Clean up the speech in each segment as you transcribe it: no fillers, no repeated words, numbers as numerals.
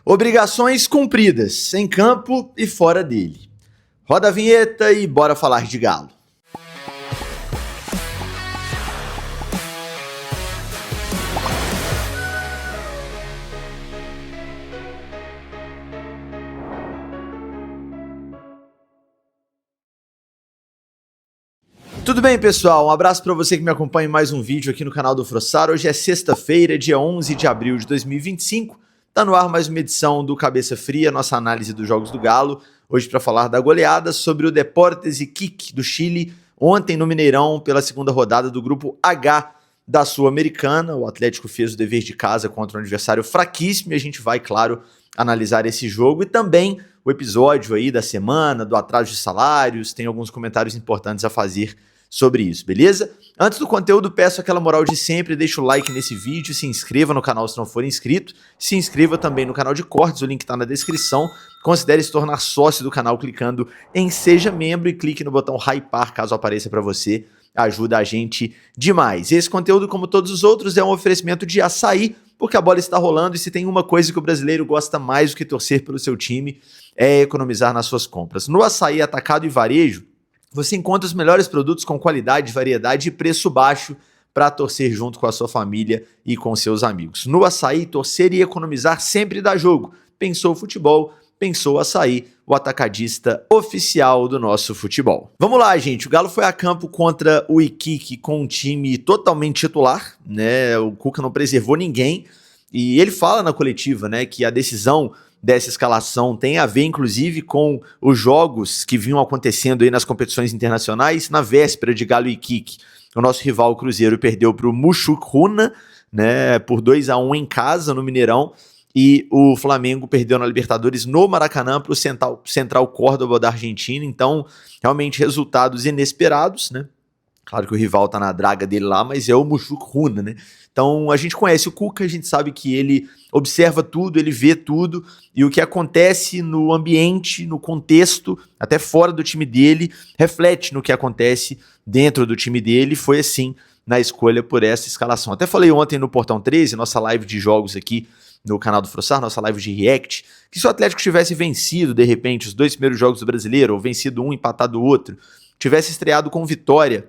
Obrigações cumpridas, em campo e fora dele. Roda a vinheta e bora falar de Galo. Tudo bem, pessoal? Um abraço para você que me acompanha em mais um vídeo aqui no canal do Frossar. Hoje é sexta-feira, dia 11 de abril de 2025. Tá no ar mais uma edição do Cabeça Fria, nossa análise dos jogos do Galo. Hoje para falar da goleada sobre o Deportes Iquique do Chile, ontem no Mineirão, pela segunda rodada do grupo H da Sul-Americana. O Atlético fez o dever de casa contra um adversário fraquíssimo e a gente vai, claro, analisar esse jogo e também o episódio aí da semana, do atraso de salários. Tem alguns comentários importantes a fazer sobre isso, beleza? Antes do conteúdo, peço aquela moral de sempre, deixa o like nesse vídeo, se inscreva no canal se não for inscrito, se inscreva também no canal de cortes, o link tá na descrição, considere se tornar sócio do canal clicando em Seja Membro e clique no botão Hypar caso apareça para você, ajuda a gente demais. Esse conteúdo, como todos os outros, é um oferecimento de açaí, porque a bola está rolando e se tem uma coisa que o brasileiro gosta mais do que torcer pelo seu time, é economizar nas suas compras. No açaí atacado e varejo, você encontra os melhores produtos com qualidade, variedade e preço baixo para torcer junto com a sua família e com seus amigos. No açaí, torcer e economizar sempre dá jogo. Pensou futebol, pensou açaí, o atacadista oficial do nosso futebol. Vamos lá, gente. O Galo foi a campo contra o Iquique com um time totalmente titular, né? O Cuca não preservou ninguém e ele fala na coletiva, né, que a decisão dessa escalação tem a ver, inclusive, com os jogos que vinham acontecendo aí nas competições internacionais na véspera de Galo e Iquique. O nosso rival, o Cruzeiro, perdeu para o Mushukruna, né, por 2-1 em casa, no Mineirão, e o Flamengo perdeu na Libertadores no Maracanã para o Central Córdoba da Argentina. Então, realmente, resultados inesperados, né? Claro que o rival tá na draga dele lá, mas é o Mushukruna, né? Então a gente conhece o Cuca, a gente sabe que ele observa tudo, ele vê tudo, e o que acontece no ambiente, no contexto, até fora do time dele, reflete no que acontece dentro do time dele. Foi assim na escolha por essa escalação. Até falei ontem no Portão 13, nossa live de jogos aqui no canal do Frossar, nossa live de React, que se o Atlético tivesse vencido, de repente, os 2 primeiros jogos do Brasileiro, ou vencido um, empatado o outro, tivesse estreado com vitória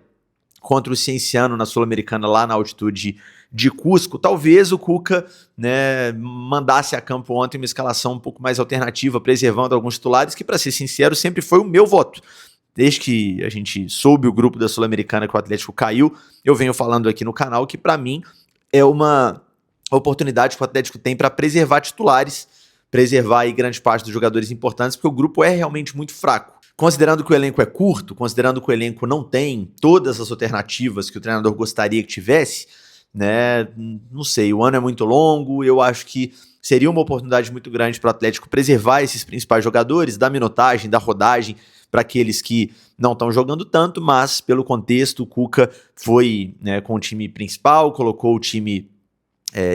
contra o Cienciano na Sul-Americana lá na altitude de Cusco, talvez o Cuca, né, mandasse a campo ontem uma escalação um pouco mais alternativa, preservando alguns titulares, que, para ser sincero, sempre foi o meu voto. Desde que a gente soube o grupo da Sul-Americana que o Atlético caiu, eu venho falando aqui no canal que, para mim, é uma oportunidade que o Atlético tem para preservar titulares, preservar aí grande parte dos jogadores importantes, porque o grupo é realmente muito fraco. Considerando que o elenco é curto, considerando que o elenco não tem todas as alternativas que o treinador gostaria que tivesse, né? Não sei, o ano é muito longo, eu acho que seria uma oportunidade muito grande para o Atlético preservar esses principais jogadores, dar minutagem, dar rodagem para aqueles que não estão jogando tanto, mas pelo contexto o Cuca foi, né, com o time principal, colocou o time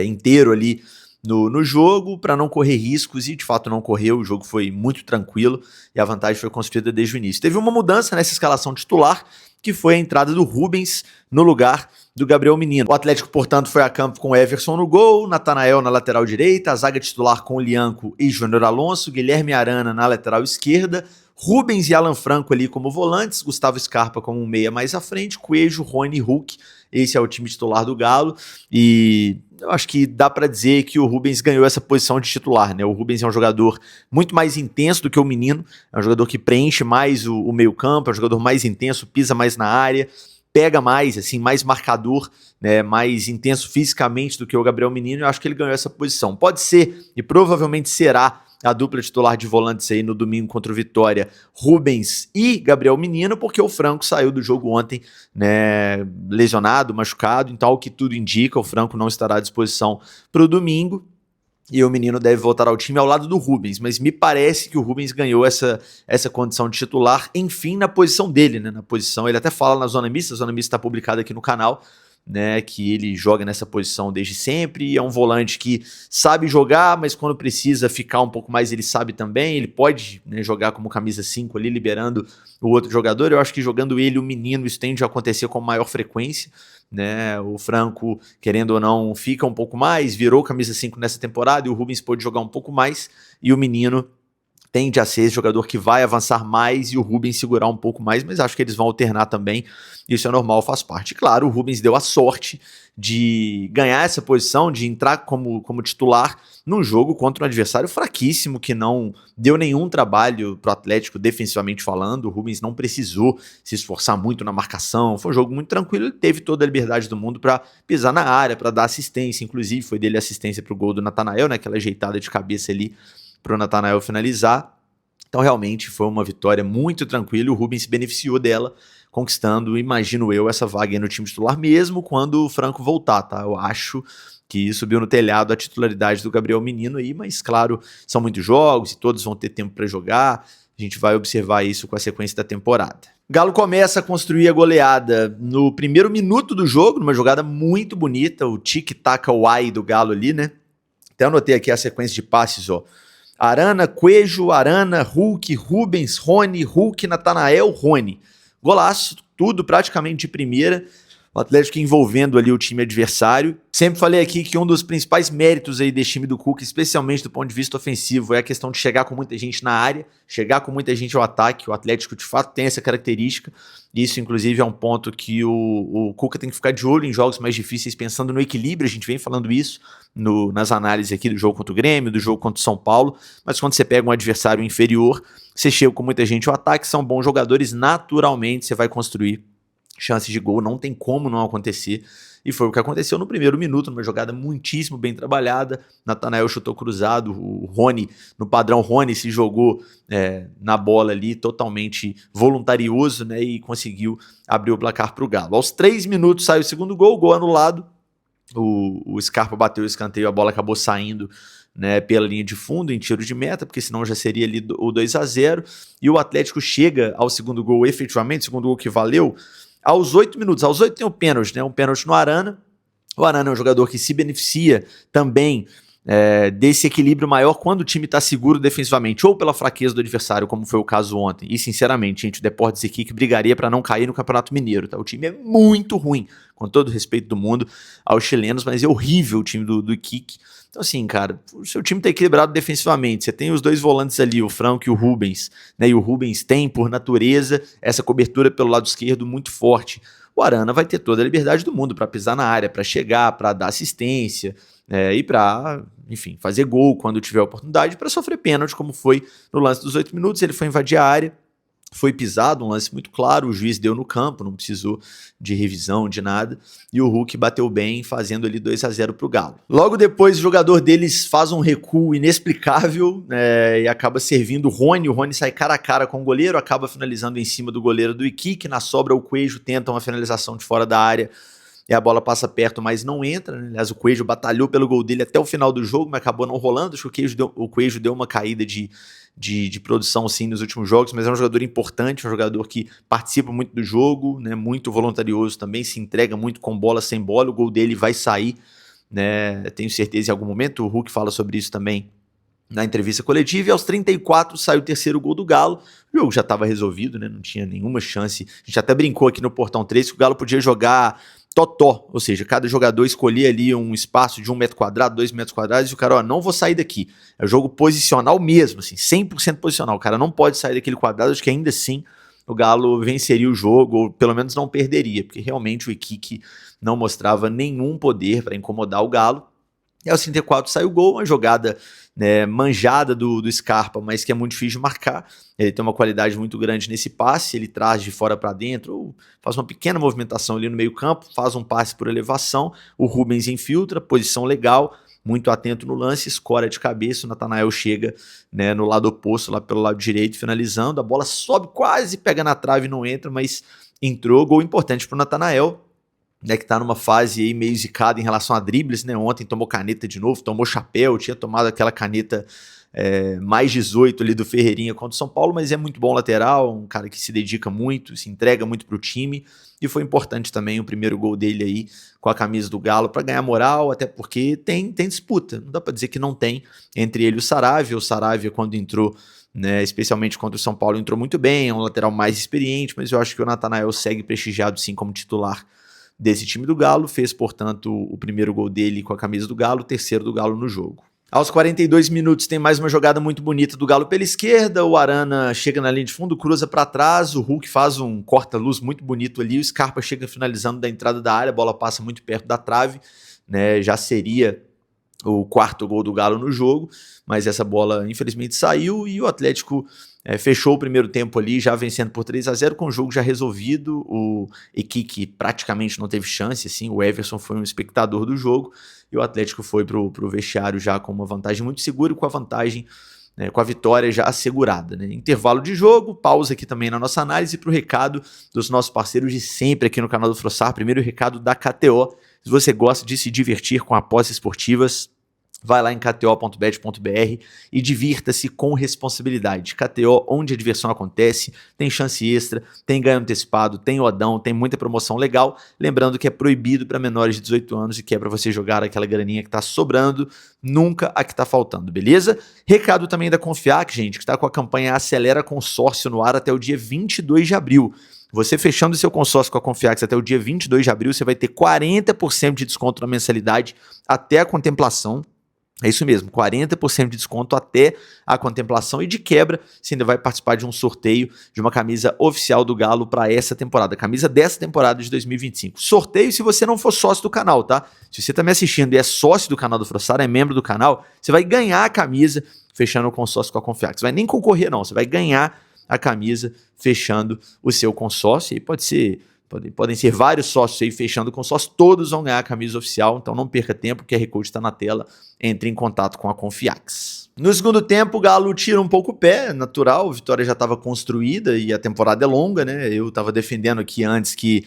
inteiro ali no jogo para não correr riscos e de fato não correu, o jogo foi muito tranquilo e a vantagem foi construída desde o início. Teve uma mudança nessa escalação titular, que foi a entrada do Rubens no lugar do Gabriel Menino. O Atlético, portanto, foi a campo com Everson no gol, Natanael na lateral direita, a zaga titular com Lianco e Júnior Alonso, Guilherme Arana na lateral esquerda, Rubens e Alan Franco ali como volantes, Gustavo Scarpa como um meia mais à frente, Coelho, Rony e Hulk. Esse é o time titular do Galo e eu acho que dá para dizer que o Rubens ganhou essa posição de titular, né? O Rubens é um jogador muito mais intenso do que o Menino, é um jogador que preenche mais o meio campo, é um jogador mais intenso, pisa mais na área, pega mais, assim, mais marcador, né? Mais intenso fisicamente do que o Gabriel Menino. Eu acho que ele ganhou essa posição. Pode ser e provavelmente será a dupla titular de volantes aí no domingo contra o Vitória, Rubens e Gabriel Menino, porque o Franco saiu do jogo ontem, né, lesionado, machucado, então o que tudo indica, o Franco não estará à disposição para o domingo, e o Menino deve voltar ao time ao lado do Rubens, mas me parece que o Rubens ganhou essa condição de titular, enfim, na posição dele, né, na posição, ele até fala na zona mista, a zona mista está publicada aqui no canal, né, que ele joga nessa posição desde sempre, é um volante que sabe jogar, mas quando precisa ficar um pouco mais ele sabe também, ele pode, né, jogar como camisa 5 ali, liberando o outro jogador. Eu acho que jogando ele, o menino, isso tende a acontecer com maior frequência, né, o Franco, querendo ou não, fica um pouco mais, virou camisa 5 nessa temporada, e o Rubens pôde jogar um pouco mais, e o menino tende a ser esse jogador que vai avançar mais e o Rubens segurar um pouco mais, mas acho que eles vão alternar também, isso é normal, faz parte. Claro, o Rubens deu a sorte de ganhar essa posição, de entrar como titular num jogo contra um adversário fraquíssimo, que não deu nenhum trabalho pro Atlético defensivamente falando. O Rubens não precisou se esforçar muito na marcação, foi um jogo muito tranquilo, ele teve toda a liberdade do mundo para pisar na área, para dar assistência, inclusive foi dele assistência pro gol do Natanael, né, aquela ajeitada de cabeça ali para o Natanael finalizar. Então realmente foi uma vitória muito tranquila, o Rubens se beneficiou dela, conquistando, imagino eu, essa vaga aí no time titular, mesmo quando o Franco voltar, tá? Eu acho que subiu no telhado a titularidade do Gabriel Menino aí, mas claro, são muitos jogos e todos vão ter tempo para jogar, a gente vai observar isso com a sequência da temporada. Galo começa a construir a goleada no primeiro minuto do jogo, numa jogada muito bonita, o tic-tac uai do Galo ali, né? Até anotei aqui a sequência de passes, ó. Arana, Coelho, Arana, Hulk, Rubens, Rony, Hulk, Natanael, Rony. Golaço, tudo praticamente de primeira. O Atlético envolvendo ali o time adversário. Sempre falei aqui que um dos principais méritos aí desse time do Cuca, especialmente do ponto de vista ofensivo, é a questão de chegar com muita gente na área, chegar com muita gente ao ataque. O Atlético de fato tem essa característica. Isso inclusive é um ponto que o Cuca tem que ficar de olho em jogos mais difíceis, pensando no equilíbrio. A gente vem falando isso nas análises aqui do jogo contra o Grêmio, do jogo contra o São Paulo, mas quando você pega um adversário inferior, você chega com muita gente ao ataque, são bons jogadores, naturalmente você vai construir chances de gol, não tem como não acontecer, e foi o que aconteceu no primeiro minuto, numa jogada muitíssimo bem trabalhada. Natanael chutou cruzado, o Rony, no padrão Rony, se jogou na bola ali, totalmente voluntarioso, né, e conseguiu abrir o placar para o Galo. Aos 3 minutos sai o segundo gol anulado, o Scarpa bateu o escanteio, a bola acabou saindo, né, pela linha de fundo, em tiro de meta, porque senão já seria ali o 2-0, e o Atlético chega ao segundo gol efetivamente, segundo gol que valeu, aos 8 minutos. Aos 8 tem o pênalti, né? Um pênalti no Arana. O Arana é um jogador que se beneficia também desse equilíbrio maior quando o time está seguro defensivamente, ou pela fraqueza do adversário, como foi o caso ontem. E sinceramente, gente, o Deportes Iquique brigaria para não cair no Campeonato Mineiro, tá? O time é muito ruim, com todo o respeito do mundo aos chilenos, mas é horrível o time do Iquique. Então assim, cara, o seu time tá equilibrado defensivamente, você tem os dois volantes ali, o Franco e o Rubens, né, e o Rubens tem, por natureza, essa cobertura pelo lado esquerdo muito forte. O Arana vai ter toda a liberdade do mundo para pisar na área, para chegar, para dar assistência, e para, enfim, fazer gol quando tiver oportunidade, para sofrer pênalti, como foi no lance dos 8 minutos, ele foi invadir a área, foi pisado, um lance muito claro, o juiz deu no campo, não precisou de revisão, de nada, e o Hulk bateu bem, fazendo ali 2-0 pro Galo. Logo depois, o jogador deles faz um recuo inexplicável, e acaba servindo o Rony sai cara a cara com o goleiro, acaba finalizando em cima do goleiro do Iquique, na sobra o Coelho tenta uma finalização de fora da área, e a bola passa perto, mas não entra, né? Aliás, o Coelho batalhou pelo gol dele até o final do jogo, mas acabou não rolando. Acho que o Coelho deu uma caída de produção sim nos últimos jogos, mas é um jogador importante, um jogador que participa muito do jogo, né? Muito voluntarioso também, se entrega muito com bola, sem bola. O gol dele vai sair, né? Tenho certeza em algum momento. O Hulk fala sobre isso também na entrevista coletiva, e aos 34 sai o terceiro gol do Galo. O jogo já estava resolvido, né? Não tinha nenhuma chance. A gente até brincou aqui no Portão 3 que o Galo podia jogar totó, ou seja, cada jogador escolhia ali um espaço de 1 metro quadrado, 2 metros quadrados, e o cara, ó, não vou sair daqui. É o jogo posicional mesmo, assim, 100% posicional. O cara não pode sair daquele quadrado, acho que ainda assim o Galo venceria o jogo, ou pelo menos não perderia, porque realmente o Iquique não mostrava nenhum poder para incomodar o Galo. E aos 34 sai o gol, uma jogada, né, manjada do Scarpa, mas que é muito difícil de marcar. Ele tem uma qualidade muito grande nesse passe, ele traz de fora para dentro, ou faz uma pequena movimentação ali no meio campo, faz um passe por elevação, o Rubens infiltra, posição legal, muito atento no lance, escora de cabeça, o Natanael chega, né, no lado oposto, lá pelo lado direito, finalizando, a bola sobe, quase pega na trave e não entra, mas entrou, gol importante para o Natanael, né, que tá numa fase aí meio zicada em relação a dribles, né? Ontem tomou caneta de novo, tomou chapéu, tinha tomado aquela caneta mais 18 ali do Ferreirinha contra o São Paulo, mas é muito bom lateral, um cara que se dedica muito, se entrega muito pro time, e foi importante também o primeiro gol dele aí com a camisa do Galo para ganhar moral, até porque tem disputa, não dá para dizer que não tem, entre ele e o Saravia quando entrou, né, especialmente contra o São Paulo, entrou muito bem, é um lateral mais experiente, mas eu acho que o Natanael segue prestigiado sim como titular desse time do Galo, fez portanto o primeiro gol dele com a camisa do Galo, o terceiro do Galo no jogo. Aos 42 minutos tem mais uma jogada muito bonita do Galo pela esquerda, o Arana chega na linha de fundo, cruza para trás, o Hulk faz um corta-luz muito bonito ali, o Scarpa chega finalizando da entrada da área, a bola passa muito perto da trave, né, já seria o quarto gol do Galo no jogo, mas essa bola infelizmente saiu e o Atlético fechou o primeiro tempo ali, já vencendo por 3-0, com o jogo já resolvido, o Ekiki praticamente não teve chance, assim, o Everson foi um espectador do jogo, e o Atlético foi pro vestiário já com uma vantagem muito segura e com a vantagem, né, com a vitória já assegurada. Né? Intervalo de jogo, pausa aqui também na nossa análise para o recado dos nossos parceiros de sempre aqui no canal do Frossar. Primeiro o recado da KTO. Se você gosta de se divertir com apostas esportivas, vai lá em kto.bet.br e divirta-se com responsabilidade. KTO, onde a diversão acontece, tem chance extra, tem ganho antecipado, tem odão, tem muita promoção legal. Lembrando que é proibido para menores de 18 anos e que é para você jogar aquela graninha que está sobrando, nunca a que está faltando, beleza? Recado também da Confiac, gente, que está com a campanha Acelera Consórcio no ar até o dia 22 de abril. Você fechando seu consórcio com a Confiax até o dia 22 de abril, você vai ter 40% de desconto na mensalidade até a contemplação. É isso mesmo, 40% de desconto até a contemplação e de quebra você ainda vai participar de um sorteio de uma camisa oficial do Galo para essa temporada, camisa dessa temporada de 2025. Sorteio se você não for sócio do canal, tá? Se você tá me assistindo e é sócio do canal do Frossar, é membro do canal, você vai ganhar a camisa fechando o consórcio com a Confiax. Você vai nem concorrer não, você vai ganhar a camisa fechando o seu consórcio e podem ser vários sócios aí fechando o consórcio, todos vão ganhar a camisa oficial, então não perca tempo, o QR Code está na tela, entre em contato com a Confiax. No segundo tempo, o Galo tira um pouco o pé, natural, a vitória já estava construída e a temporada é longa, né? Eu estava defendendo aqui antes que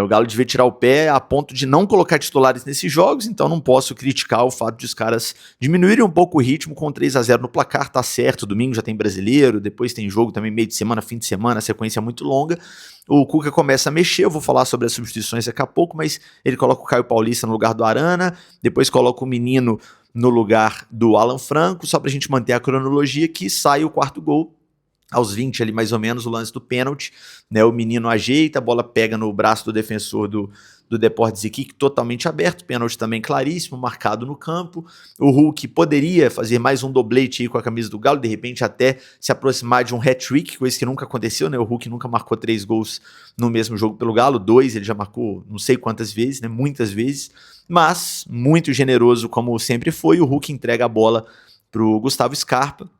o Galo devia tirar o pé a ponto de não colocar titulares nesses jogos, então não posso criticar o fato de os caras diminuírem um pouco o ritmo com 3-0 no placar, tá certo, domingo já tem brasileiro, depois tem jogo também meio de semana, fim de semana, a sequência é muito longa. O Cuca começa a mexer, eu vou falar sobre as substituições daqui a pouco, mas ele coloca o Caio Paulista no lugar do Arana, depois coloca o Menino no lugar do Alan Franco, só pra gente manter a cronologia, que sai o quarto gol. Aos 20 ali mais ou menos o lance do pênalti, né, o Menino ajeita, a bola pega no braço do defensor do Deportes Iquique, totalmente aberto, pênalti também claríssimo, marcado no campo. O Hulk poderia fazer mais um doblete aí com a camisa do Galo, de repente até se aproximar de um hat-trick, coisa que nunca aconteceu, né, o Hulk nunca marcou 3 gols no mesmo jogo pelo Galo, 2 ele já marcou não sei quantas vezes, né, muitas vezes, mas muito generoso como sempre foi, o Hulk entrega a bola pro Gustavo Scarpa,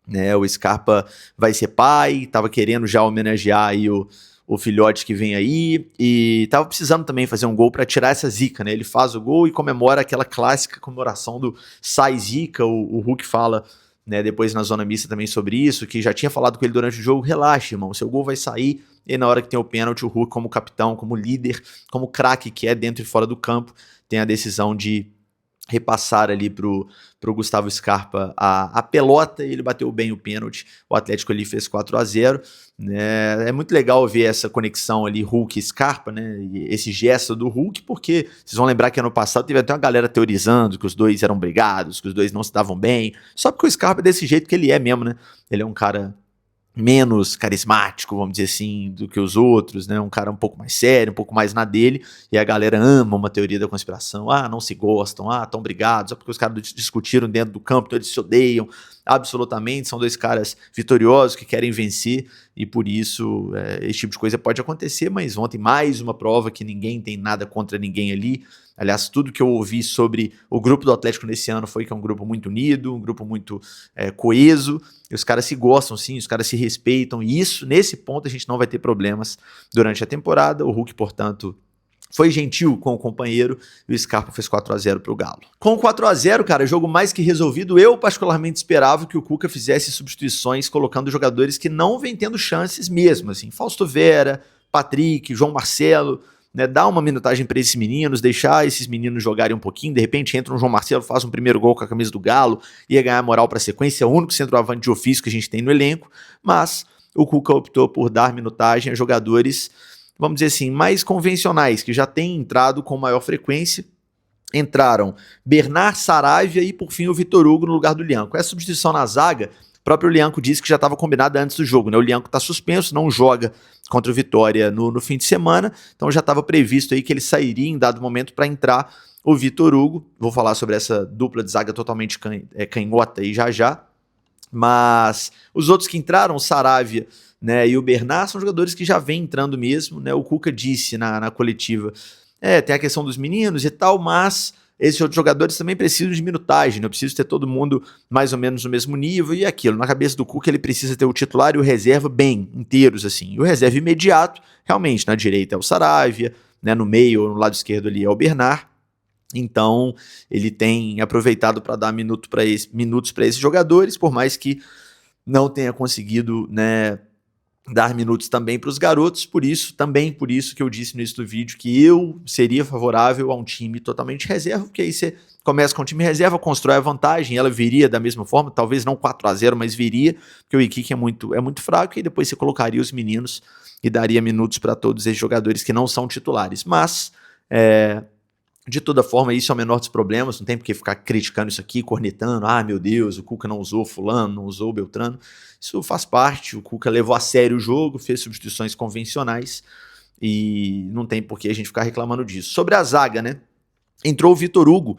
né, o Scarpa vai ser pai, tava querendo já homenagear aí o filhote que vem aí, e tava precisando também fazer um gol para tirar essa zica, né, ele faz o gol e comemora aquela clássica comemoração do sai zica, o Hulk fala, né, depois na zona mista também sobre isso, que já tinha falado com ele durante o jogo, relaxa irmão, seu gol vai sair, e na hora que tem o pênalti, o Hulk como capitão, como líder, como craque que é dentro e fora do campo, tem a decisão de repassar ali pro Gustavo Scarpa a pelota e ele bateu bem o pênalti, o Atlético ali fez 4-0, né? É muito legal ver essa conexão ali Hulk e Scarpa, né? E esse gesto do Hulk, porque vocês vão lembrar que ano passado teve até uma galera teorizando que os dois eram brigados, que os dois não se davam bem, só porque o Scarpa é desse jeito que ele é mesmo, né? Ele é um cara menos carismático, vamos dizer assim, do que os outros, né, um cara um pouco mais sério, um pouco mais na dele, e a galera ama uma teoria da conspiração, não se gostam, tão brigados, só porque os caras discutiram dentro do campo, então eles se odeiam, absolutamente, são dois caras vitoriosos que querem vencer, e por isso esse tipo de coisa pode acontecer, mas ontem mais uma prova que ninguém tem nada contra ninguém ali. Aliás, tudo que eu ouvi sobre o grupo do Atlético nesse ano foi que é um grupo muito unido, um grupo muito coeso, e os caras se gostam sim, os caras se respeitam, e isso, nesse ponto, a gente não vai ter problemas durante a temporada. O Hulk, portanto, foi gentil com o companheiro e o Scarpa fez 4-0 pro Galo. Com o 4-0, cara, jogo mais que resolvido, eu particularmente esperava que o Cuca fizesse substituições colocando jogadores que não vem tendo chances mesmo, assim, Fausto Vera, Patrick, João Marcelo, né, dar uma minutagem para esses meninos, deixar esses meninos jogarem um pouquinho, de repente entra um João Marcelo, faz um primeiro gol com a camisa do Galo, ia ganhar moral para a sequência, é o único centroavante de ofício que a gente tem no elenco, mas o Cuca optou por dar minutagem a jogadores, vamos dizer assim, mais convencionais, que já têm entrado com maior frequência. Entraram Bernard, Saravia e, por fim, o Vitor Hugo no lugar do Lianco. Essa substituição na zaga, o próprio Lianco disse que já estava combinada antes do jogo, né? O Lianco está suspenso, não joga contra o Vitória no fim de semana, então já estava previsto aí que ele sairia em dado momento para entrar o Vitor Hugo. Vou falar sobre essa dupla de zaga totalmente canhota aí já. Mas os outros que entraram, o Saravia, né, e o Bernard, são jogadores que já vêm entrando mesmo, né? O Cuca disse na coletiva, tem a questão dos meninos e tal, mas esses outros jogadores também precisam de minutagem, né? Eu preciso ter todo mundo mais ou menos no mesmo nível e aquilo. Na cabeça do Cuca ele precisa ter o titular e o reserva bem inteiros, assim. E o reserva imediato, realmente, na direita é o Saravia, né, no meio ou no lado esquerdo ali é o Bernard. Então ele tem aproveitado para dar minutos para esses jogadores, por mais que não tenha conseguido, né, dar minutos também para os garotos, por isso que eu disse no início do vídeo que eu seria favorável a um time totalmente reserva, porque aí você começa com um time reserva, constrói a vantagem, ela viria da mesma forma, talvez não 4-0, mas viria, porque o Iquique é muito fraco, e depois você colocaria os meninos e daria minutos para todos esses jogadores que não são titulares, mas de toda forma, isso é o menor dos problemas, não tem por que ficar criticando isso aqui, cornetando, meu Deus, o Cuca não usou fulano, não usou Beltrano, isso faz parte, o Cuca levou a sério o jogo, fez substituições convencionais e não tem por que a gente ficar reclamando disso. Sobre a zaga, né, entrou o Vitor Hugo,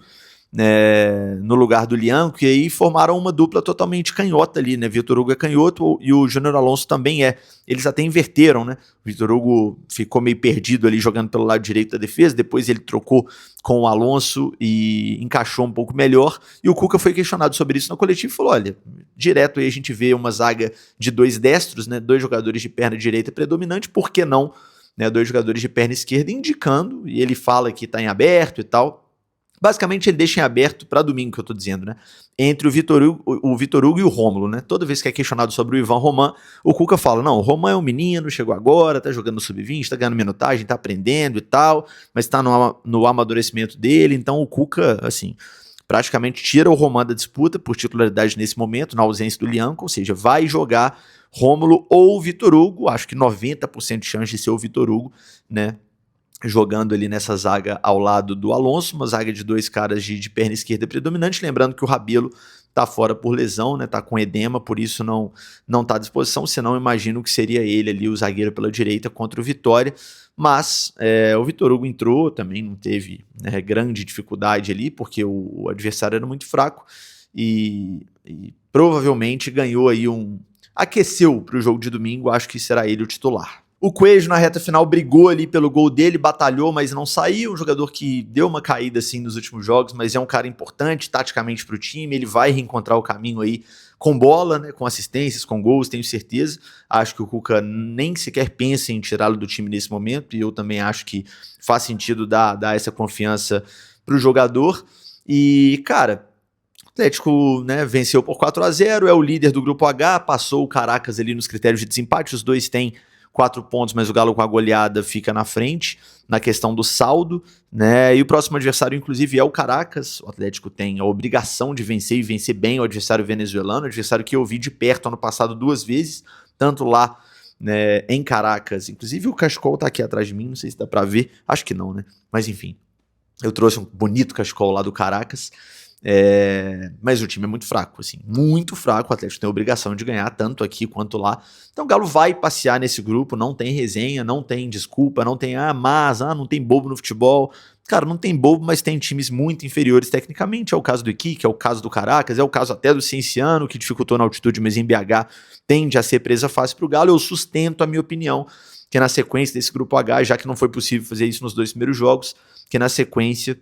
no lugar do Lianco, e aí formaram uma dupla totalmente canhota ali, né? Vitor Hugo é canhoto e o Júnior Alonso também é. Eles até inverteram, né? O Vitor Hugo ficou meio perdido ali jogando pelo lado direito da defesa, depois ele trocou com o Alonso e encaixou um pouco melhor, e o Cuca foi questionado sobre isso na coletiva e falou, olha, direto aí a gente vê uma zaga de dois destros, né? 2 jogadores de perna direita predominante, por que não, né, 2 jogadores de perna esquerda indicando, e ele fala que tá em aberto e tal. Basicamente ele deixa em aberto para domingo, que eu tô dizendo, né? Entre o Vitor Hugo e o Rômulo, né? Toda vez que é questionado sobre o Ivan Roman, o Cuca fala, não, o Roman é um menino, chegou agora, tá jogando no sub-20, tá ganhando minutagem, tá aprendendo e tal, mas tá no amadurecimento dele, então o Cuca, assim, praticamente tira o Roman da disputa por titularidade nesse momento, na ausência do Lianco, ou seja, vai jogar Rômulo ou Vitor Hugo, acho que 90% de chance de ser o Vitor Hugo, né? Jogando ali nessa zaga ao lado do Alonso, uma zaga de 2 caras de perna esquerda predominante, lembrando que o Rabelo tá fora por lesão, né, tá com edema, por isso não tá à disposição, senão imagino que seria ele ali, o zagueiro pela direita contra o Vitória, mas o Vitor Hugo entrou, também não teve, né, grande dificuldade ali, porque o adversário era muito fraco, e provavelmente ganhou aí aqueceu para o jogo de domingo, acho que será ele o titular. O Coelho na reta final brigou ali pelo gol dele, batalhou, mas não saiu. Um jogador que deu uma caída assim nos últimos jogos, mas é um cara importante taticamente para o time. Ele vai reencontrar o caminho aí com bola, né, com assistências, com gols, tenho certeza. Acho que o Cuca nem sequer pensa em tirá-lo do time nesse momento, e eu também acho que faz sentido dar essa confiança para o jogador. E, cara, o Atlético, né, venceu por 4-0, é o líder do grupo H, passou o Caracas ali nos critérios de desempate, os dois têm 4 pontos, mas o Galo com a goleada fica na frente na questão do saldo, né? E o próximo adversário, inclusive, é o Caracas. O Atlético tem a obrigação de vencer e vencer bem o adversário venezuelano, adversário que eu vi de perto ano passado 2 vezes, tanto lá, né, em Caracas. Inclusive o cachecol tá aqui atrás de mim, não sei se dá pra ver, acho que não, né? Mas enfim, eu trouxe um bonito cachecol lá do Caracas. Mas o time é muito fraco, assim, muito fraco. O Atlético tem a obrigação de ganhar tanto aqui quanto lá. Então o Galo vai passear nesse grupo, não tem resenha, não tem desculpa, não tem não tem bobo no futebol. Cara, não tem bobo, mas tem times muito inferiores tecnicamente. É o caso do Iquique, é o caso do Caracas, é o caso até do Cienciano, que dificultou na altitude, mas em BH tende a ser presa fácil pro Galo. Eu sustento a minha opinião que na sequência desse grupo H, já que não foi possível fazer isso nos 2 primeiros jogos, que na sequência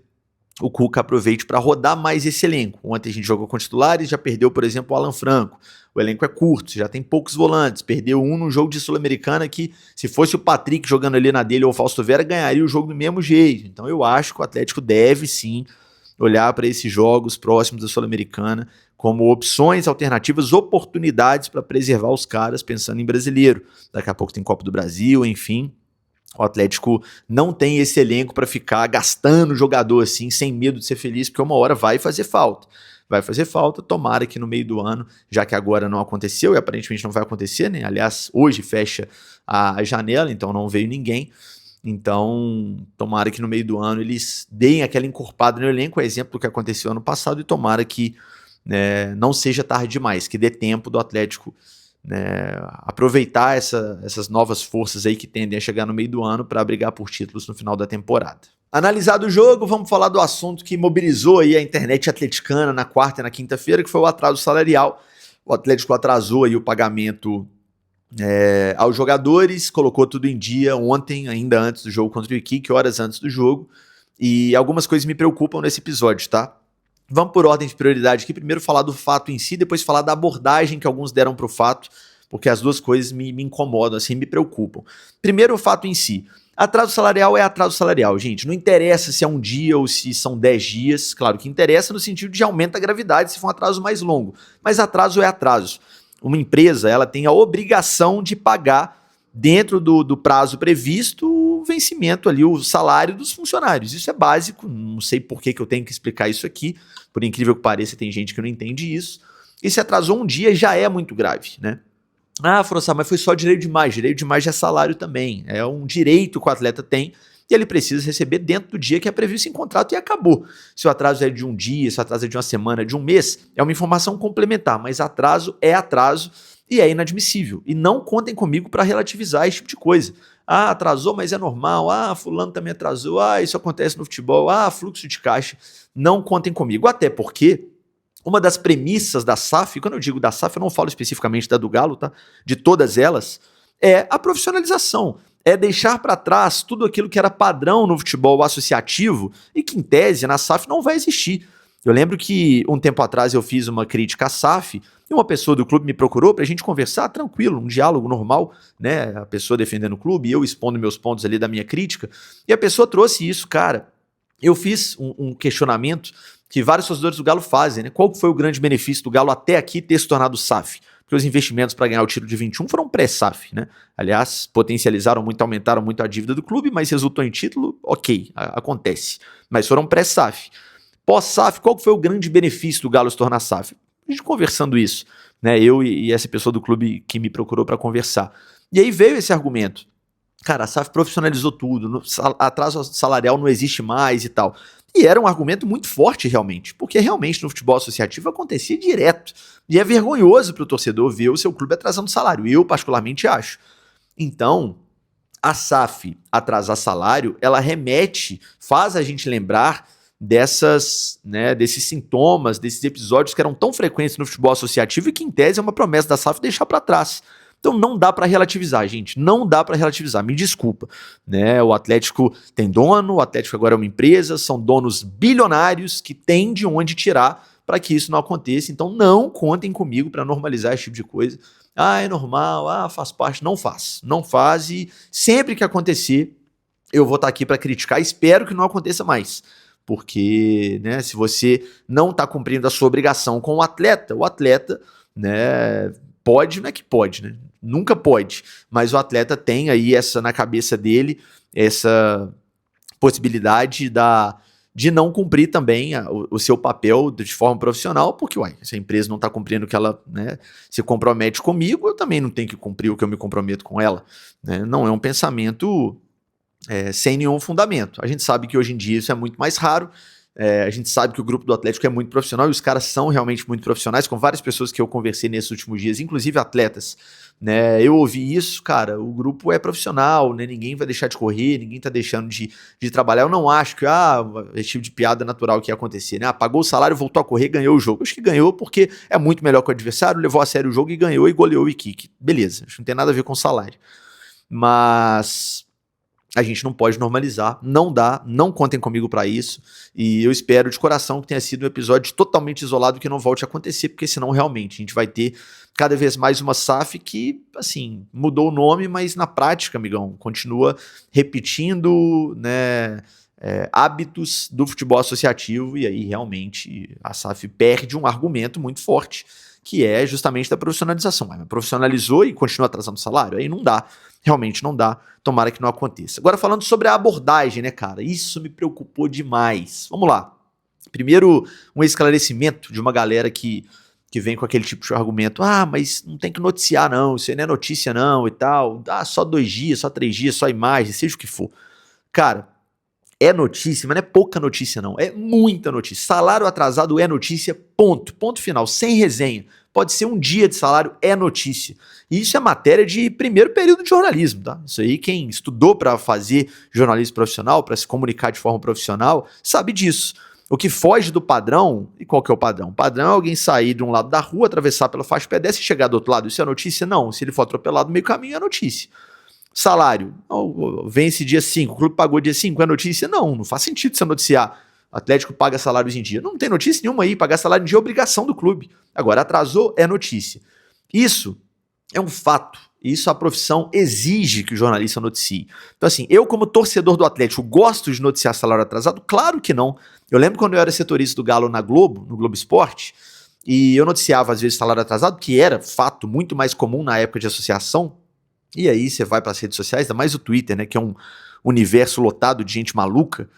o Cuca aproveite para rodar mais esse elenco. Ontem a gente jogou com titulares, já perdeu, por exemplo, o Alan Franco. O elenco é curto, já tem poucos volantes. Perdeu um no jogo de Sul-Americana que, se fosse o Patrick jogando ali na dele ou o Fausto Vera, ganharia o jogo do mesmo jeito. Então eu acho que o Atlético deve sim olhar para esses jogos próximos da Sul-Americana como opções, alternativas, oportunidades para preservar os caras pensando em brasileiro. Daqui a pouco tem Copa do Brasil, enfim. O Atlético não tem esse elenco para ficar gastando jogador assim, sem medo de ser feliz, porque uma hora vai fazer falta. Vai fazer falta, tomara que no meio do ano, já que agora não aconteceu e aparentemente não vai acontecer, né? Aliás, hoje fecha a janela, então não veio ninguém. Então, tomara que no meio do ano eles deem aquela encorpada no elenco, exemplo do que aconteceu ano passado, e tomara que, né, não seja tarde demais, que dê tempo do Atlético, né, aproveitar essas novas forças aí que tendem a chegar no meio do ano para brigar por títulos no final da temporada. Analisado o jogo, vamos falar do assunto que mobilizou aí a internet atleticana na quarta e na quinta-feira, que foi o atraso salarial. O Atlético atrasou aí o pagamento aos jogadores, colocou tudo em dia ontem, ainda antes do jogo contra o Iquique, horas antes do jogo, e algumas coisas me preocupam nesse episódio, tá? Vamos por ordem de prioridade aqui, primeiro falar do fato em si, depois falar da abordagem que alguns deram para o fato, porque as duas coisas me incomodam, assim, me preocupam. Primeiro o fato em si. Atraso salarial é atraso salarial, gente. Não interessa se é um dia ou se são 10 dias. Claro que interessa no sentido de aumenta a gravidade se for um atraso mais longo. Mas atraso é atraso. Uma empresa, ela tem a obrigação de pagar dentro do prazo previsto o vencimento ali, o salário dos funcionários. Isso é básico, não sei por que eu tenho que explicar isso aqui. Por incrível que pareça, tem gente que não entende isso. E se atrasou um dia já é muito grave, né? Ah, Frossá, mas foi só direito de imagem é salário também, é um direito que o atleta tem e ele precisa receber dentro do dia que é previsto em contrato e acabou. Se o atraso é de um dia, se o atraso é de uma semana, de um mês, é uma informação complementar, mas atraso e é inadmissível. E não contem comigo para relativizar esse tipo de coisa. Ah, atrasou, mas é normal. Ah, fulano também atrasou. Ah, isso acontece no futebol. Ah, fluxo de caixa. Não contem comigo, até porque uma das premissas da SAF, quando eu digo da SAF, eu não falo especificamente da do Galo, tá? De todas elas, é a profissionalização. É deixar para trás tudo aquilo que era padrão no futebol associativo e que, em tese, na SAF não vai existir. Eu lembro que um tempo atrás eu fiz uma crítica à SAF e uma pessoa do clube me procurou para a gente conversar tranquilo, um diálogo normal, né? A pessoa defendendo o clube e eu expondo meus pontos ali da minha crítica. E a pessoa trouxe isso, cara. Eu fiz um questionamento que vários torcedores do Galo fazem, né? Qual foi o grande benefício do Galo até aqui ter se tornado SAF? Porque os investimentos para ganhar o título de 21 foram pré-SAF, né? Aliás, potencializaram muito, aumentaram muito a dívida do clube, mas resultou em título, ok, acontece. Mas foram pré-SAF. Pós-SAF, qual foi o grande benefício do Galo se tornar SAF? A gente conversando isso, né? Eu e essa pessoa do clube que me procurou para conversar. E aí veio esse argumento. Cara, a SAF profissionalizou tudo, atraso salarial não existe mais e tal. E era um argumento muito forte, realmente, porque realmente no futebol associativo acontecia direto. E é vergonhoso para o torcedor ver o seu clube atrasando salário, eu particularmente acho. Então, a SAF atrasar salário, ela remete, faz a gente lembrar desses sintomas, desses episódios que eram tão frequentes no futebol associativo e que, em tese, é uma promessa da SAF deixar para trás. Então não dá para relativizar, gente, não dá para relativizar, me desculpa, né? O Atlético tem dono, o Atlético agora é uma empresa, são donos bilionários que têm de onde tirar para que isso não aconteça, então não contem comigo para normalizar esse tipo de coisa. Ah, é normal, ah, faz parte, não faz e sempre que acontecer eu vou estar aqui para criticar, espero que não aconteça mais. Porque, né, se você não está cumprindo a sua obrigação com o atleta, né, pode, não é que pode, né? Nunca pode, mas o atleta tem aí essa na cabeça dele, essa possibilidade de não cumprir também o seu papel de forma profissional, porque, se a empresa não está cumprindo o que ela, né, se compromete comigo, eu também não tenho que cumprir o que eu me comprometo com ela, né? Não é um pensamento sem nenhum fundamento. A gente sabe que hoje em dia isso é muito mais raro, a gente sabe que o grupo do Atlético é muito profissional e os caras são realmente muito profissionais, com várias pessoas que eu conversei nesses últimos dias, inclusive atletas, né? Eu ouvi isso, cara, o grupo é profissional, né? Ninguém vai deixar de correr, ninguém tá deixando de trabalhar. Eu não acho que esse tipo de piada natural que ia acontecer, né? Pagou o salário, voltou a correr, ganhou o jogo. Acho que ganhou porque é muito melhor que o adversário, levou a sério o jogo e ganhou e goleou o Iquique. Beleza, acho que não tem nada a ver com salário. Mas a gente não pode normalizar, não dá, não contem comigo para isso, e eu espero de coração que tenha sido um episódio totalmente isolado que não volte a acontecer, porque senão realmente a gente vai ter cada vez mais uma SAF que, assim, mudou o nome, mas na prática, amigão, continua repetindo, né, hábitos do futebol associativo, e aí realmente a SAF perde um argumento muito forte, que é justamente da profissionalização. Mas profissionalizou e continua atrasando o salário? Aí não dá, realmente não dá, tomara que não aconteça. Agora falando sobre a abordagem, né, cara, isso me preocupou demais. Vamos lá. Primeiro, um esclarecimento de uma galera que vem com aquele tipo de argumento, mas não tem que noticiar não, isso aí não é notícia não e tal, só 2 dias, só 3 dias, só imagem, seja o que for. Cara, é notícia, mas não é pouca notícia não, é muita notícia. Salário atrasado é notícia, ponto final, sem resenha. Pode ser um dia de salário, é notícia. E isso é matéria de primeiro período de jornalismo, tá? Isso aí quem estudou para fazer jornalismo profissional, para se comunicar de forma profissional, sabe disso. O que foge do padrão, e qual que é o padrão? O padrão é alguém sair de um lado da rua, atravessar pela faixa pedestre e chegar do outro lado. Isso é notícia? Não. Se ele for atropelado no meio caminho, é notícia. Salário, vence dia 5, o clube pagou dia 5, é notícia? Não faz sentido você noticiar. O Atlético paga salários em dia. Não tem notícia nenhuma aí, pagar salário em dia é obrigação do clube. Agora, atrasou, é notícia. Isso é um fato. Isso a profissão exige que o jornalista noticie. Então assim, eu como torcedor do Atlético gosto de noticiar salário atrasado? Claro que não. Eu lembro quando eu era setorista do Galo na Globo, no Globo Esporte, e eu noticiava às vezes salário atrasado, que era fato muito mais comum na época de associação, e aí você vai para as redes sociais, ainda mais o Twitter, né, que é um universo lotado de gente maluca,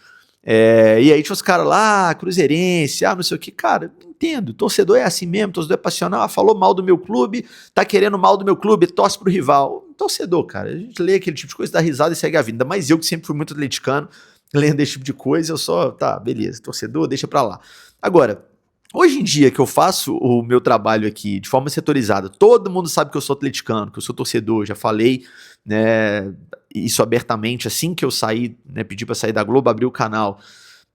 e aí tinha os caras lá, cruzeirense, não sei o que, cara, entendo, torcedor é assim mesmo, torcedor é passional, falou mal do meu clube, tá querendo mal do meu clube, torce pro rival. Torcedor, cara, a gente lê aquele tipo de coisa, dá risada e segue a vida, mas eu que sempre fui muito atleticano, lendo esse tipo de coisa, eu só, tá, beleza, torcedor, deixa pra lá. Agora, hoje em dia que eu faço o meu trabalho aqui de forma setorizada, todo mundo sabe que eu sou atleticano, que eu sou torcedor, já falei, né, isso abertamente, assim que eu saí, né, pedi pra sair da Globo, abri o canal.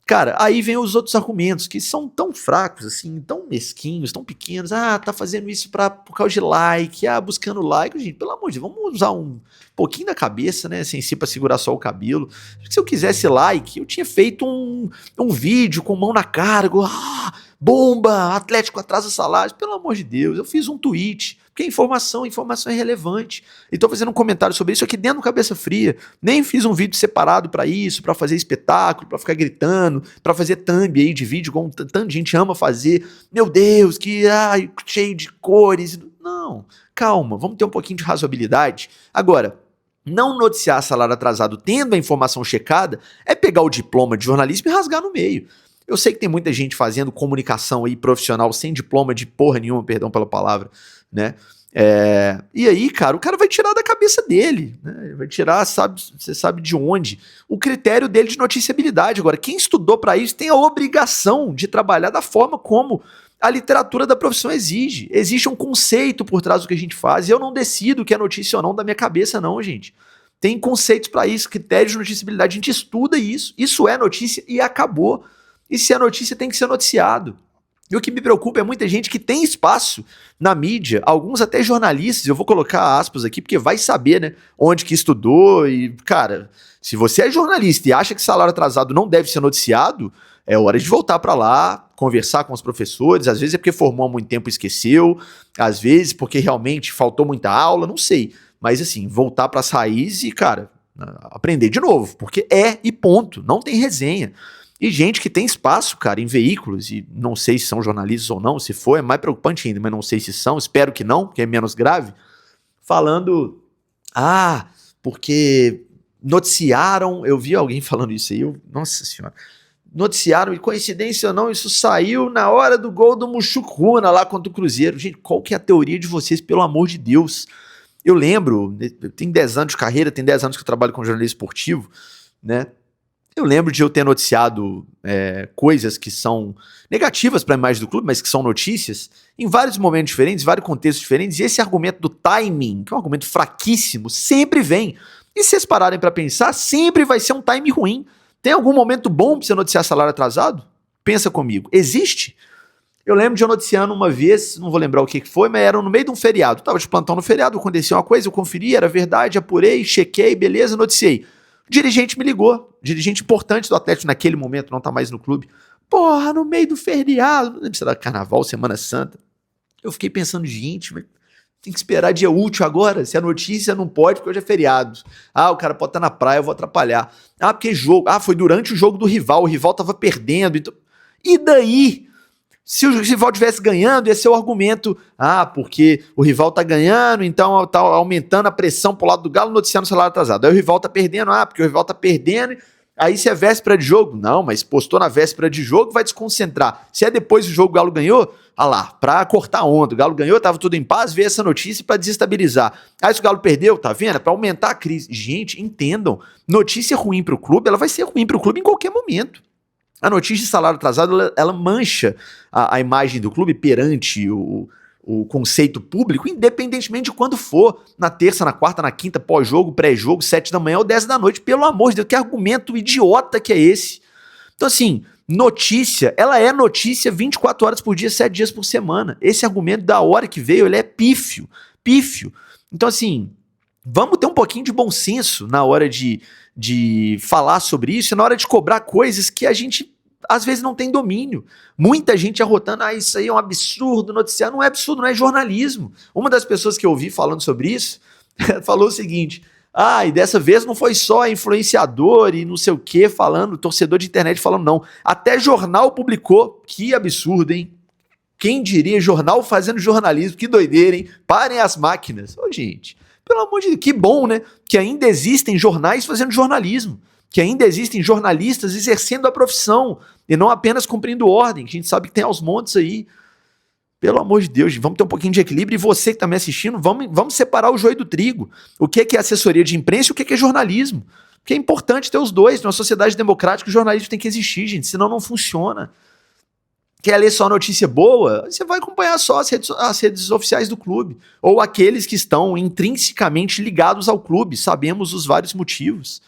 Cara, aí vem os outros argumentos que são tão fracos, assim, tão mesquinhos, tão pequenos. Tá fazendo isso por causa de like, buscando like. Gente, pelo amor de Deus, vamos usar um pouquinho da cabeça, né, sem si pra segurar só o cabelo. Se eu quisesse like, eu tinha feito um vídeo com mão na cara, bomba, Atlético atrasa salários. Pelo amor de Deus, eu fiz um tweet, porque informação é relevante. E tô fazendo um comentário sobre isso aqui dentro do Cabeça Fria. Nem fiz um vídeo separado pra isso, pra fazer espetáculo, pra ficar gritando, pra fazer thumb aí de vídeo, como tanta gente ama fazer. Meu Deus, cheio de cores. Não, calma, vamos ter um pouquinho de razoabilidade. Agora, não noticiar salário atrasado tendo a informação checada é pegar o diploma de jornalismo e rasgar no meio. Eu sei que tem muita gente fazendo comunicação aí profissional sem diploma de porra nenhuma, perdão pela palavra, né? E aí, cara, o cara vai tirar da cabeça dele, né? Vai tirar, você sabe de onde, o critério dele de noticiabilidade. Agora, quem estudou para isso tem a obrigação de trabalhar da forma como a literatura da profissão exige. Existe um conceito por trás do que a gente faz, e eu não decido o que é notícia ou não da minha cabeça, não, gente. Tem conceitos para isso, critérios de noticiabilidade, a gente estuda isso é notícia e acabou. E se é notícia, tem que ser noticiado. E o que me preocupa é muita gente que tem espaço na mídia, alguns até jornalistas, eu vou colocar aspas aqui, porque vai saber, né, onde que estudou e, cara, se você é jornalista e acha que salário atrasado não deve ser noticiado, é hora de voltar para lá, conversar com os professores, às vezes é porque formou há muito tempo e esqueceu, às vezes porque realmente faltou muita aula, não sei, mas assim, voltar para as raízes e, cara, aprender de novo, porque e ponto, não tem resenha. E gente que tem espaço, cara, em veículos, e não sei se são jornalistas ou não, se for é mais preocupante ainda, mas não sei se são, espero que não, que é menos grave, falando, porque noticiaram, eu vi alguém falando isso aí, nossa senhora, noticiaram, e coincidência ou não, isso saiu na hora do gol do Muxucuna lá contra o Cruzeiro. Gente, qual que é a teoria de vocês, pelo amor de Deus? Eu lembro, eu tenho 10 anos de carreira, tem 10 anos que eu trabalho com jornalismo esportivo, né? Eu lembro de eu ter noticiado coisas que são negativas para a imagem do clube, mas que são notícias, em vários momentos diferentes, vários contextos diferentes, e esse argumento do timing, que é um argumento fraquíssimo, sempre vem. E se vocês pararem para pensar, sempre vai ser um timing ruim. Tem algum momento bom para você noticiar salário atrasado? Pensa comigo. Existe? Eu lembro de eu noticiando uma vez, não vou lembrar o que foi, mas era no meio de um feriado. Eu tava de plantão no feriado, aconteceu uma coisa, eu conferi, era verdade, apurei, chequei, beleza, noticiei. O dirigente me ligou, dirigente importante do Atlético naquele momento, não tá mais no clube. Porra, no meio do feriado, não lembro se era Carnaval, Semana Santa. Eu fiquei pensando, gente, mas tem que esperar dia útil agora, se a notícia não pode, porque hoje é feriado. O cara pode estar na praia, eu vou atrapalhar. Porque jogo, foi durante o jogo do rival, o rival tava perdendo. Então... E daí? Se o rival estivesse ganhando, ia ser o argumento, porque o rival tá ganhando, então tá aumentando a pressão pro lado do Galo, noticiando o salário atrasado. Aí o rival tá perdendo, porque o rival tá perdendo, aí se é véspera de jogo, não, mas postou na véspera de jogo, vai desconcentrar. Se é depois do jogo o Galo ganhou, pra cortar a onda, o Galo ganhou, tava tudo em paz, veio essa notícia pra desestabilizar. Aí se o Galo perdeu, tá vendo? É pra aumentar a crise. Gente, entendam, notícia ruim pro clube, ela vai ser ruim pro clube em qualquer momento. A notícia de salário atrasado, ela mancha a imagem do clube perante o conceito público, independentemente de quando for, na terça, na quarta, na quinta, pós-jogo, pré-jogo, 7 da manhã ou 10 da noite, pelo amor de Deus, que argumento idiota que é esse? Então assim, notícia, ela é notícia 24 horas por dia, 7 dias por semana. Esse argumento da hora que veio, ele é pífio. Então assim, vamos ter um pouquinho de bom senso na hora de falar sobre isso, na hora de cobrar coisas que a gente às vezes não tem domínio. Muita gente arrotando, isso aí é um absurdo, noticiar. Não é absurdo, não é jornalismo. Uma das pessoas que eu ouvi falando sobre isso falou o seguinte, e dessa vez não foi só influenciador e não sei o que falando, torcedor de internet falando não, até jornal publicou. Que absurdo, hein? Quem diria jornal fazendo jornalismo, que doideira, hein? Parem as máquinas. Gente, pelo amor de Deus, que bom, né? Que ainda existem jornais fazendo jornalismo, que ainda existem jornalistas exercendo a profissão e não apenas cumprindo ordem, que a gente sabe que tem aos montes aí. Pelo amor de Deus, vamos ter um pouquinho de equilíbrio, e você que está me assistindo, vamos separar o joio do trigo. O que é assessoria de imprensa e o que é jornalismo. Porque é importante ter os dois. Numa sociedade democrática, o jornalismo tem que existir, gente, senão não funciona. Quer ler só notícia boa? Você vai acompanhar só as redes oficiais do clube, ou aqueles que estão intrinsecamente ligados ao clube, sabemos os vários motivos.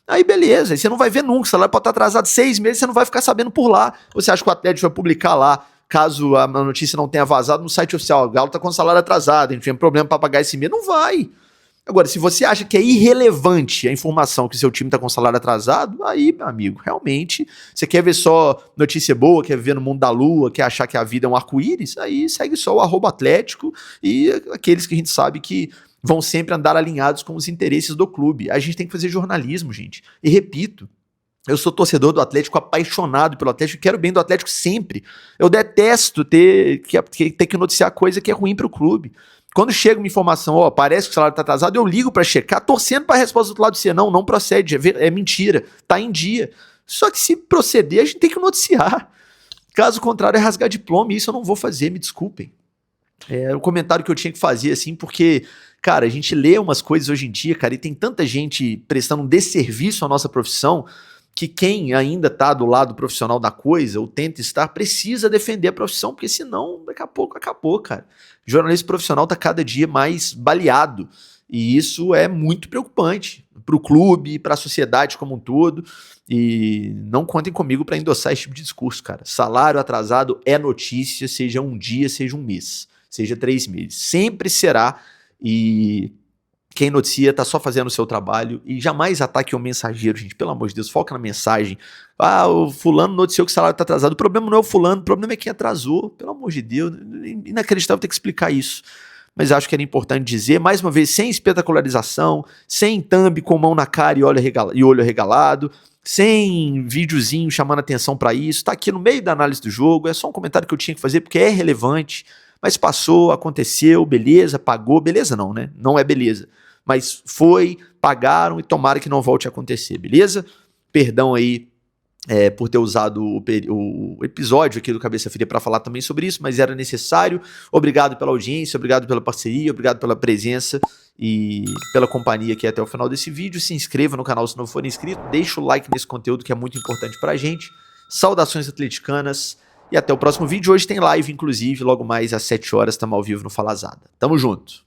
Aí beleza, aí você não vai ver nunca, o salário pode estar atrasado 6 meses, você não vai ficar sabendo por lá. Ou você acha que o Atlético vai publicar lá, caso a notícia não tenha vazado no site oficial, o Galo tá com o salário atrasado, a gente tem problema para pagar esse mês? Não vai. Agora, se você acha que é irrelevante a informação que o seu time tá com o salário atrasado, aí, meu amigo, realmente, você quer ver só notícia boa, quer viver no mundo da lua, quer achar que a vida é um arco-íris, aí segue só o @Atlético e aqueles que a gente sabe que vão sempre andar alinhados com os interesses do clube. A gente tem que fazer jornalismo, gente. E repito, eu sou torcedor do Atlético, apaixonado pelo Atlético, quero bem do Atlético sempre. Eu detesto ter que noticiar coisa que é ruim pro clube. Quando chega uma informação, parece que o salário tá atrasado, eu ligo pra checar, torcendo pra resposta do outro lado ser não procede, é mentira, tá em dia. Só que se proceder, a gente tem que noticiar. Caso contrário, é rasgar diploma, e isso eu não vou fazer, me desculpem. É o comentário que eu tinha que fazer, assim, porque, cara, a gente lê umas coisas hoje em dia, cara, e tem tanta gente prestando um desserviço à nossa profissão, que quem ainda tá do lado profissional da coisa, ou tenta estar, precisa defender a profissão, porque senão, daqui a pouco, acabou, cara. O jornalismo profissional tá cada dia mais baleado, e isso é muito preocupante pro clube, pra sociedade como um todo, e não contem comigo pra endossar esse tipo de discurso, cara. Salário atrasado é notícia, seja um dia, seja um mês, seja 3 meses. Sempre será, e quem noticia tá só fazendo o seu trabalho, e jamais ataque o mensageiro, gente, pelo amor de Deus, foca na mensagem. O fulano noticiou que o salário tá atrasado, o problema não é o fulano, o problema é quem atrasou, pelo amor de Deus, inacreditável ter que explicar isso. Mas acho que era importante dizer, mais uma vez, sem espetacularização, sem thumb com mão na cara e olho arregalado, sem videozinho chamando atenção pra isso, tá aqui no meio da análise do jogo, é só um comentário que eu tinha que fazer porque é relevante, mas passou, aconteceu, beleza, pagou, beleza não, né? Não é beleza. Mas foi, pagaram e tomara que não volte a acontecer, beleza? Perdão aí por ter usado o episódio aqui do Cabeça Fria para falar também sobre isso, mas era necessário. Obrigado pela audiência, obrigado pela parceria, obrigado pela presença e pela companhia aqui até o final desse vídeo. Se inscreva no canal se não for inscrito, deixa o like nesse conteúdo que é muito importante pra gente. Saudações atleticanas e até o próximo vídeo. Hoje tem live, inclusive, logo mais às 7 horas, estamos ao vivo no Falazada. Tamo junto!